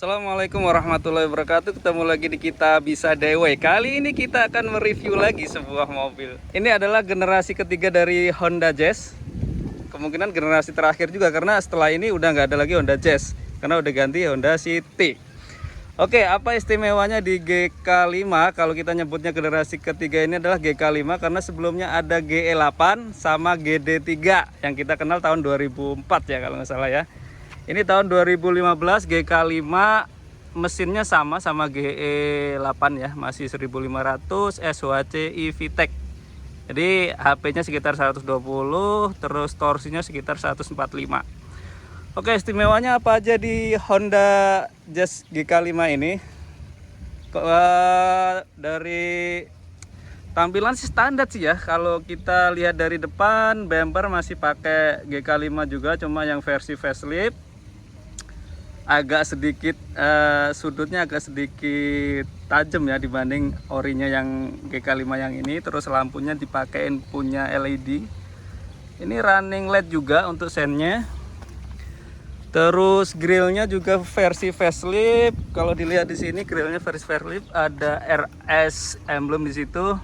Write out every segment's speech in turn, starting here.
Assalamualaikum warahmatullahi wabarakatuh. Ketemu lagi di Kita Bisa DW. Kali ini kita akan mereview lagi sebuah mobil. Ini adalah generasi ketiga dari Honda Jazz. Kemungkinan generasi terakhir juga, karena setelah ini udah nggak ada lagi Honda Jazz, karena udah ganti Honda City. Oke, apa istimewanya di GK5? Kalau kita nyebutnya generasi ketiga ini adalah GK5 karena sebelumnya ada GE8 sama GD3 yang kita kenal tahun 2004 ya kalau nggak salah ya. Ini tahun 2015 GK5, mesinnya sama GE8 ya, masih 1500 SHCI VTEC. Jadi HP-nya sekitar 120, terus torsinya sekitar 145. Oke, istimewanya apa aja di Honda Jazz GK5 ini? Dari tampilan sih standar sih ya. Kalau kita lihat dari depan, bumper masih pakai GK5 juga, cuma yang versi facelift. Agak sedikit sudutnya agak sedikit tajam ya dibanding orinya yang GK5 yang ini. Terus lampunya dipakein punya LED. Ini running LED juga untuk sennya. Terus grillnya juga versi facelift. Kalau dilihat di sini grillnya versi facelift, ada RS emblem di situ.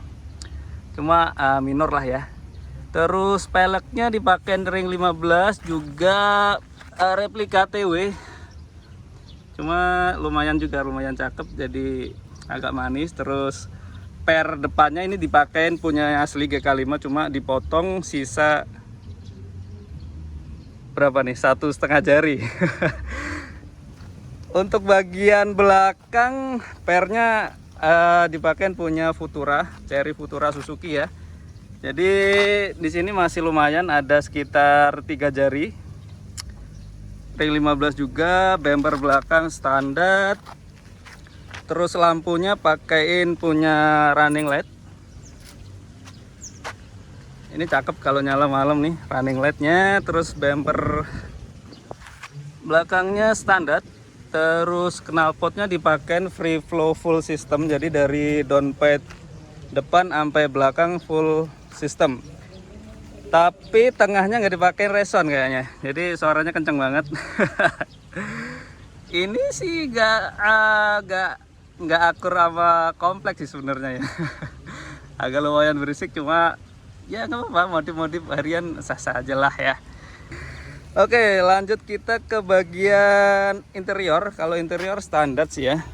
Cuma minor lah ya. Terus peleknya dipakein ring 15 juga, replika TW. Cuma lumayan cakep, jadi agak manis. Terus per depannya ini dipakein punya asli GK5, cuma dipotong sisa berapa nih, 1,5 jari. Untuk bagian belakang pernya dipakein punya Futura, seri Futura Suzuki ya. Jadi di sini masih lumayan, ada sekitar 3 jari. Ring 15 juga, bumper belakang standar. Terus lampunya pakein punya running LED. Ini cakep kalau nyala malam nih running LED-nya. Terus bumper belakangnya standar. Terus knalpotnya dipakein free flow full system. Jadi dari downpipe depan sampai belakang full system. Tapi tengahnya nggak dipakai reson kayaknya, jadi suaranya kenceng banget. Ini sih nggak akur sama kompleks sih sebenarnya ya. Agak lumayan berisik, cuma ya nggak apa-apa, modif-modif harian sah-sah aja lah ya. Oke, lanjut kita ke bagian interior. Kalau interior standar sih ya.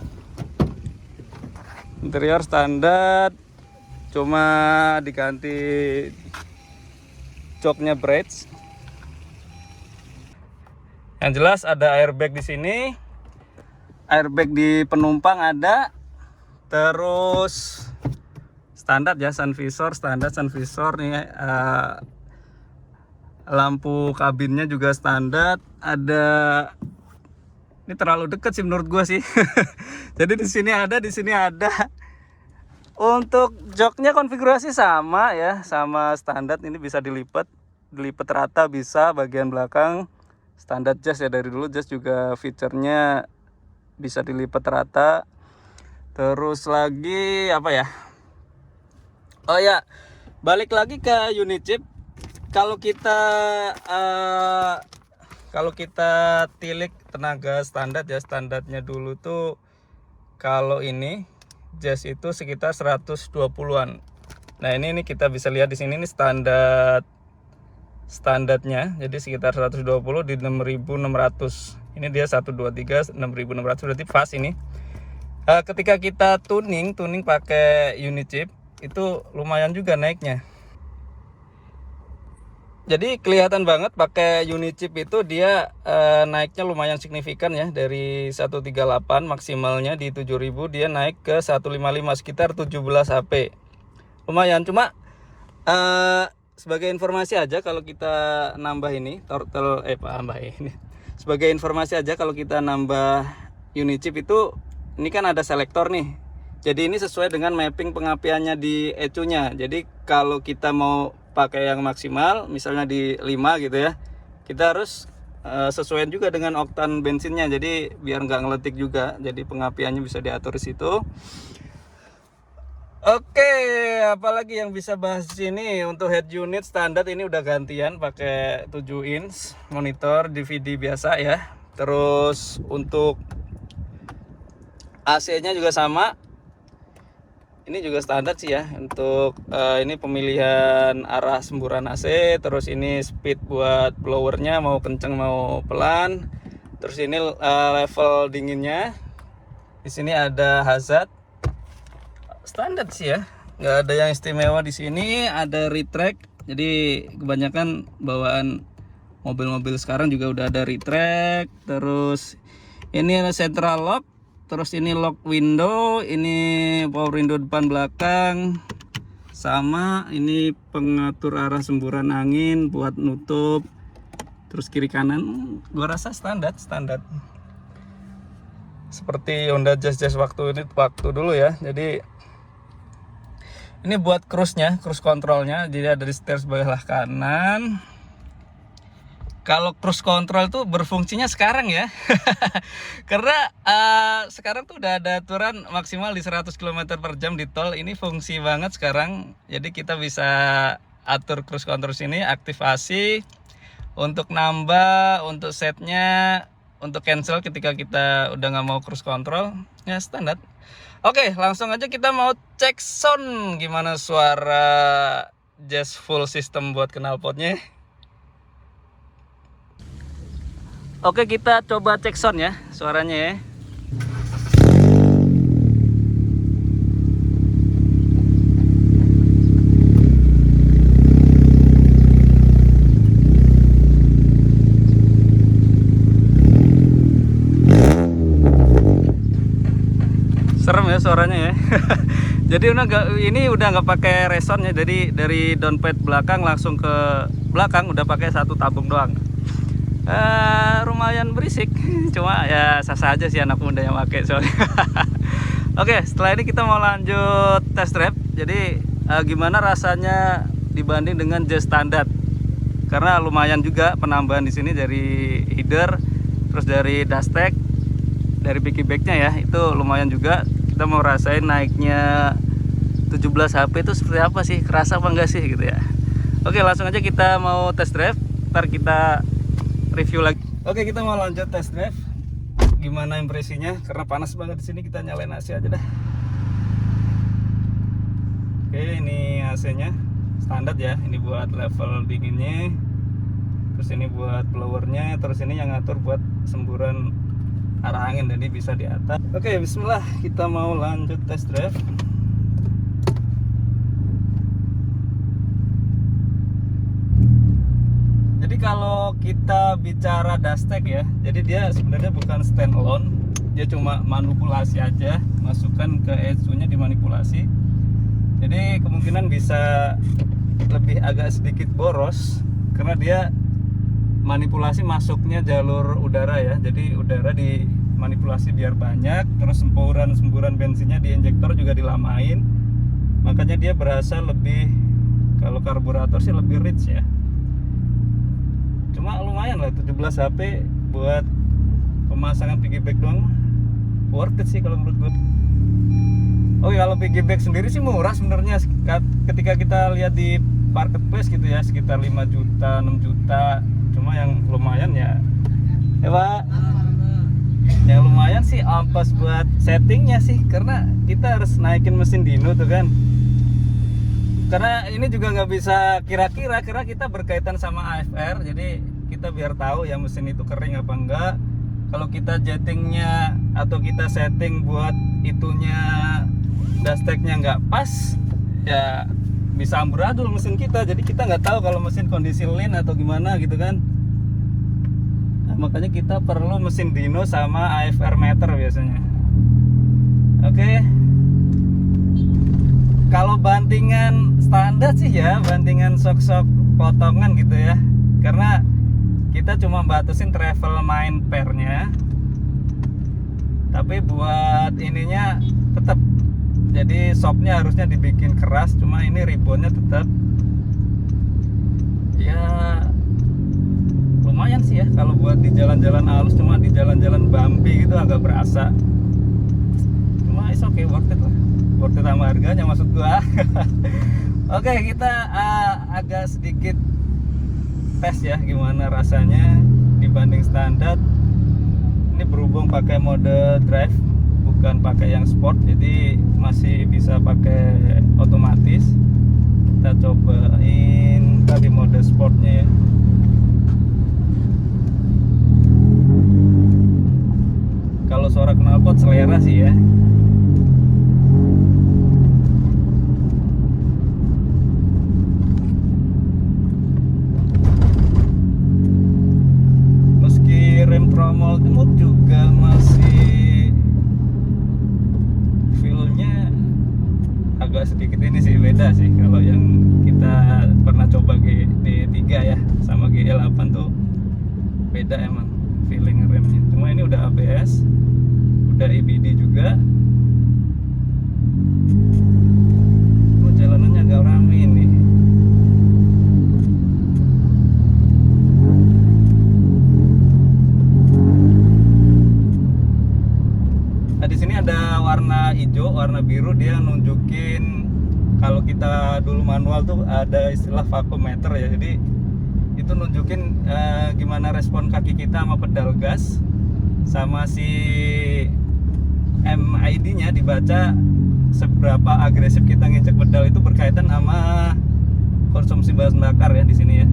Interior standar, cuma diganti joknya bridge. Yang jelas ada airbag di sini, airbag di penumpang ada. Terus standar ya, sun visor standar, sun visor nih. Lampu kabinnya juga standar. Ada, ini terlalu deket sih menurut gua sih. Jadi di sini ada, di sini ada. Untuk joknya konfigurasi sama ya, sama standar. Ini bisa dilipat rata bisa. Bagian belakang standar Jazz ya, dari dulu Jazz juga fiturnya bisa dilipat rata. Terus lagi apa ya? Oh ya, balik lagi ke unit chip. Kalau kita tilik tenaga standar ya, standarnya dulu tuh kalau ini Jazz itu sekitar 120-an. Nah, ini kita bisa lihat di sini, ini standarnya. Jadi sekitar 120 di 6.600. Ini dia 123 6.600, berarti pas ini. Ketika kita tuning pakai unit chip itu lumayan juga naiknya. Jadi kelihatan banget pakai unit chip itu dia naiknya lumayan signifikan ya. Dari 138 maksimalnya di 7000 dia naik ke 155, sekitar 17 HP. Lumayan, cuma sebagai informasi aja kalau kita nambah ini sebagai informasi aja kalau kita nambah unit chip itu, ini kan ada selektor nih. Jadi ini sesuai dengan mapping pengapiannya di ECU-nya. Jadi kalau kita mau pakai yang maksimal, misalnya di 5 gitu ya, kita harus sesuaikan juga dengan oktan bensinnya. Jadi biar nggak ngeletik juga. Jadi pengapiannya bisa diatur di situ. Oke, apalagi yang bisa bahas di sini? Untuk head unit standar ini udah gantian pakai 7 inch monitor DVD biasa ya. Terus untuk AC-nya juga sama. Ini juga standar sih ya untuk ini pemilihan arah semburan AC. Terus ini speed buat blowernya mau kenceng mau pelan. Terus ini level dinginnya. Di sini ada hazard. Standar sih ya, nggak ada yang istimewa di sini. Ada retract. Jadi kebanyakan bawaan mobil-mobil sekarang juga udah ada retract. Terus ini ada central lock. Terus ini lock window, ini power window depan belakang. Sama ini pengatur arah semburan angin buat nutup. Terus kiri kanan gua rasa standar. Seperti Honda Jazz waktu dulu ya. Jadi ini buat cruise-nya, cruise controlnya. Jadi ada di setir sebelah kanan. Kalau cruise control tuh berfungsinya sekarang ya. Karena sekarang tuh udah ada aturan maksimal di 100 km per jam di tol. Ini fungsi banget sekarang. Jadi kita bisa atur cruise control sini, aktivasi untuk nambah, untuk setnya, untuk cancel ketika kita udah nggak mau cruise control. Ya standar. Oke, langsung aja kita mau cek sound gimana suara Jazz full system buat knalpotnya. Oke, kita coba cek sound ya, suaranya ya. Serem ya suaranya ya. Jadi ini udah nggak pakai resound ya. Jadi dari downpipe belakang langsung ke belakang udah pakai satu tabung doang. Lumayan berisik, cuma ya sah-sah aja sih anak muda yang pakai soalnya. Oke, setelah ini kita mau lanjut test drive. Jadi gimana rasanya dibanding dengan Jazz standar? Karena lumayan juga penambahan di sini dari header, terus dari dashtek, dari piggybacknya ya, itu lumayan juga. Kita mau rasain naiknya 17 HP itu seperti apa sih, kerasa apa enggak sih gitu ya. Oke, langsung aja kita mau test drive. Ntar kita review lagi. Oke, kita mau lanjut test drive. Gimana impresinya? Karena panas banget di sini, kita nyalain AC aja dah. Oke, ini AC-nya standar ya. Ini buat level dinginnya. Terus ini buat blowernya. Terus ini yang ngatur buat semburan arah angin, jadi bisa di atas. Oke, bismillah, kita mau lanjut test drive. Jadi kalau kita bicara dashtek ya, jadi dia sebenarnya bukan standalone, dia cuma manipulasi aja, masukkan ke ECU-nya dimanipulasi. Jadi kemungkinan bisa lebih agak sedikit boros karena dia manipulasi masuknya jalur udara ya. Jadi udara dimanipulasi biar banyak, terus semburan bensinnya di injektor juga dilamain. Makanya dia berasa lebih, kalau karburator sih lebih rich ya. Cuma lumayan lah, 17 HP buat pemasangan piggyback doang, worth it sih kalau menurut gue. Oh ya, kalau piggyback sendiri sih murah sebenarnya. Ketika kita lihat di marketplace gitu ya, sekitar 5 juta, 6 juta. Cuma yang lumayan ya Pak, yang lumayan sih ampas buat settingnya sih, karena kita harus naikin mesin dyno tuh kan. Karena ini juga nggak bisa kira-kira, karena kita berkaitan sama AFR, jadi kita biar tahu ya mesin itu kering apa enggak. Kalau kita jettingnya atau kita setting buat itunya dashteknya nggak pas, ya bisa amburadul mesin kita. Jadi kita nggak tahu kalau mesin kondisi lean atau gimana gitu kan. Nah, makanya kita perlu mesin dyno sama AFR meter biasanya. Oke. Kalau bantingan standar sih ya, bantingan sok-sok potongan gitu ya. Karena kita cuma batasin travel main pairnya. Tapi buat ininya tetap, jadi shocknya harusnya dibikin keras, cuma ini ribonnya tetap ya lumayan sih ya. Kalau buat di jalan-jalan halus, cuma di jalan-jalan bumpy gitu agak berasa. Cuma is okay, worth it lah. Worth it sama harganya maksud gua. Oke, kita agak sedikit tes ya gimana rasanya dibanding standar. Ini berhubung pakai mode drive, bukan pakai yang sport, jadi masih bisa pakai otomatis. Kita cobain tadi mode sportnya ya. Kalau suara knalpot selera sih ya. Meski rem tromol gemuk juga masih feel-nya agak sedikit ini sih, beda sih kalau yang kita pernah coba GD3 ya sama GL8 tuh beda emang feeling remnya. Cuma ini udah ABS, udah EBD juga. Jalanannya agak rame ini. Nah, di sini ada warna hijau, warna biru, dia nunjukin kalau kita dulu manual tuh ada istilah vacuumeter ya. Jadi itu nunjukin gimana respon kaki kita sama pedal gas, sama si MID-nya dibaca seberapa agresif kita nginjek pedal. Itu berkaitan sama konsumsi bahan bakar ya di sini ya.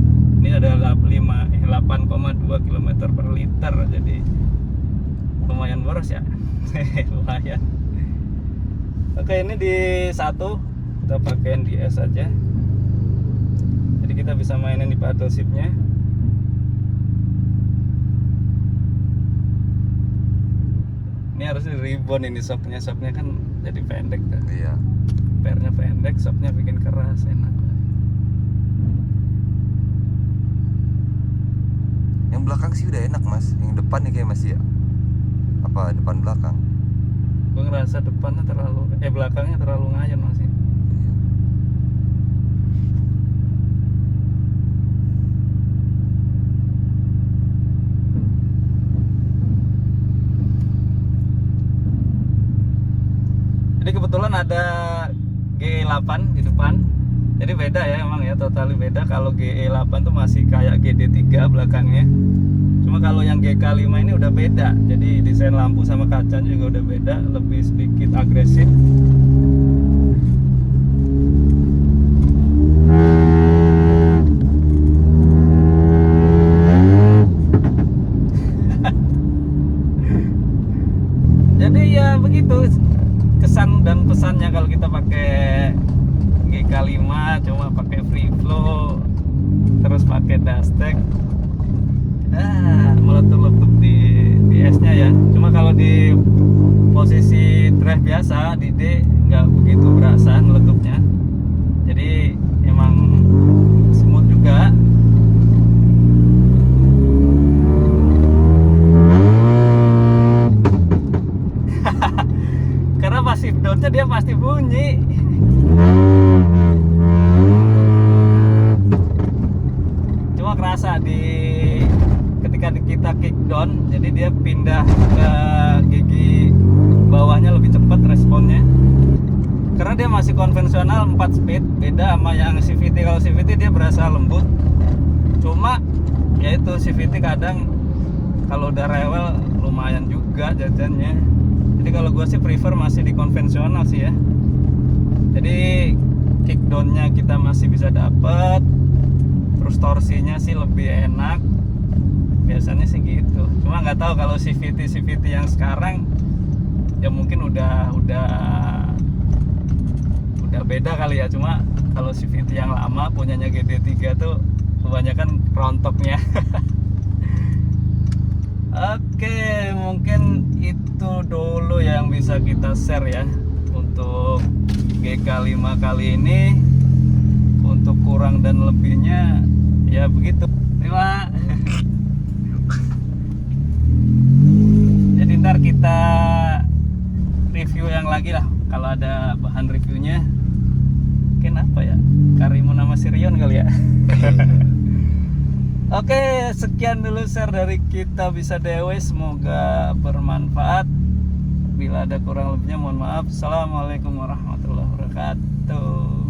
Ini ada 8,2 km per liter, jadi lumayan boros ya. Lumayan. Oke, ini di 1 kita pakein di S aja. Jadi kita bisa mainin di paddle shift-nya. Ini harus di ribbon ini shocknya kan jadi pendek kan. Iya. Pernya pendek, shocknya bikin keras, enak. Yang belakang sih udah enak mas, yang depan nih kayak masih apa depan belakang. Gue ngerasa depannya belakangnya terlalu ngayon masih. Iya. Jadi kebetulan ada GE8 di depan. Jadi beda ya emang ya, totally beda. Kalau GE8 tuh masih kayak GD3 belakangnya. Cuma kalau yang GK5 ini udah beda. Jadi desain lampu sama kacanya juga udah beda, lebih sedikit agresif. Jadi ya begitu kesan dan pesannya kalau kita pakai GK5 cuma pakai free flow terus pakai dashtek, meletup-letup di S-nya ya. Cuma kalau di posisi drive biasa di D nggak begitu berasa meletupnya. Jadi emang smooth juga. Karena passive down-nya dia pasti bunyi. Cuma kerasa ketika kita kick down, jadi dia pindah ke gigi bawahnya lebih cepat responnya. Karena dia masih konvensional 4 speed, beda sama yang CVT. Kalau CVT dia berasa lembut. Cuma yaitu CVT kadang kalau udah rewel lumayan juga jajannya. Jadi kalau gue sih prefer masih di konvensional sih ya. Jadi kick down-nya kita masih bisa dapat, terus torsinya sih lebih enak. Biasanya sih gitu. Cuma nggak tahu kalau CVT yang sekarang ya mungkin udah beda kali ya. Cuma kalau CVT yang lama punyanya GD3 tuh kebanyakan rontoknya. Oke, mungkin itu dulu yang bisa kita share ya untuk GK5 kali ini. Untuk kurang dan lebihnya ya begitu. Terima. Jadi ntar kita review yang lagi lah kalau ada bahan reviewnya. Mungkin apa ya? Karimun nama Sirion kali ya. Oke, sekian dulu share dari kita Bisa DIY, semoga bermanfaat. Bila ada kurang lebihnya mohon maaf. Assalamualaikum warahmatullahi wabarakatuh.